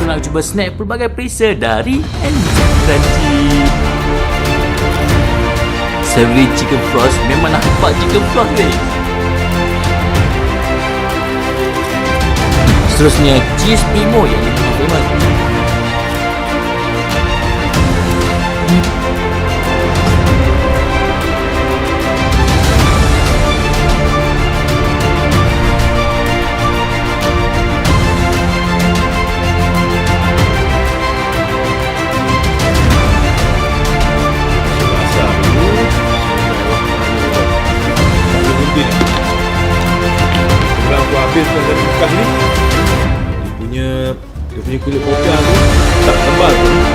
nak cuba snack pelbagai perisa dari NZ Crunchy. Savory chicken floss memang nak nampak chicken floss ni. Seterusnya cheese primo yang memang famous. Sebelum aku habiskan tadi bekas ni, dia punya kulit popiah tu tak tebal tu.